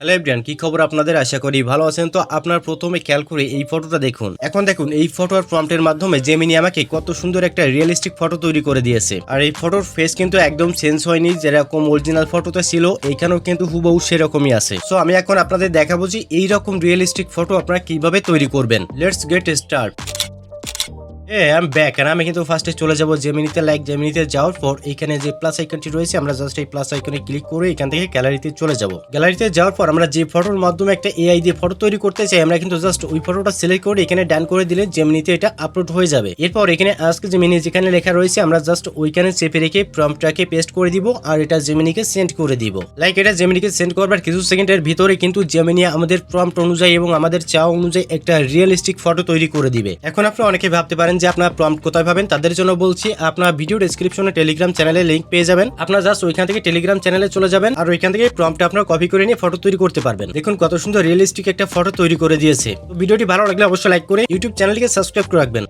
Hello everyone, কি খবর আপনাদের? আশা করি ভালো আছেন। তো আপনার প্রথমে খেয়াল করে এই ফটোটা দেখুন। এখন দেখুন এই ফটো আর প্রম্পটের মাধ্যমে জেমিনি আমাকে কত সুন্দর একটা রিয়েলিস্টিক ফটো তৈরি করে দিয়েছে। আর এই ফটোর ফেস কিন্তু একদম চেঞ্জ হয়নি, যেরকম অরিজিনাল ফটোতে ছিল এইখানেও কিন্তু হুবহু সেরকমই আছে। সো আমি এখন আপনাদের দেখাবো যে এইরকম রিয়েলিস্টিক ফটো আপনারা কিভাবে তৈরি করবেন। Let's get start. আমি ব্যাক আর আমি কিন্তু ফার্স্টে চলে যাব জেমিনিতে। জেমিনিতে যাওয়ার পর এখানে যে প্লাস আইকনটি রয়েছে আমরা জাস্ট এই প্লাস আইকনে ক্লিক করে এখান থেকে গ্যালারিতে চলে যাব। গ্যালারিতে যাওয়ার পর আমরা যে ফটোর মাধ্যমে একটা এআই দিয়ে ফটো তৈরি করতে চাই আমরা কিন্তু জাস্ট ওই ফটোটা সিলেক্ট করে এখানে ডান করে দিলে জেমিনিতে এটা আপলোড হয়ে যাবে। এরপর এখানে আজকে জেমিনি যেখানে লেখা রয়েছে আমরা জাস্ট ওইখানে চেপে রেখে প্রম্পটটাকে পেস্ট করে দিব আর এটা জেমিনিকে সেন্ড করে দিব। এটা জেমিনিকে সেন্ড করবার কিছু সেকেন্ডের ভিতরে কিন্তু জেমিনি আমাদের প্রম্পট অনুযায়ী এবং আমাদের চাওয়া অনুযায়ী একটা রিয়েলিস্টিক ফটো তৈরি করে দিবে। এখন আপনারা অনেকে ভাবতে পারেন যে আপনার প্রম্পট কোথায় পাবেন, তাদের জন্য বলছি আপনার ভিডিও ডেসক্রিপশনে টেলিগ্রাম চ্যানেলের লিংক পেয়ে যাবেন। আপনারা জাস্ট ওইখান থেকে টেলিগ্রাম চ্যানেলে চলে যাবেন আর ওইখান থেকে প্রম্পটটা আপনারা কপি করে নিয়ে ফটো তৈরি করতে পারবেন। দেখুন কত সুন্দর রিয়েলিস্টিক একটা ফটো তৈরি করে দিয়েছে। তো ভিডিওটি ভালো লাগলে অবশ্যই লাইক করে ইউটিউব চ্যানেলটিকে সাবস্ক্রাইব করে রাখবেন।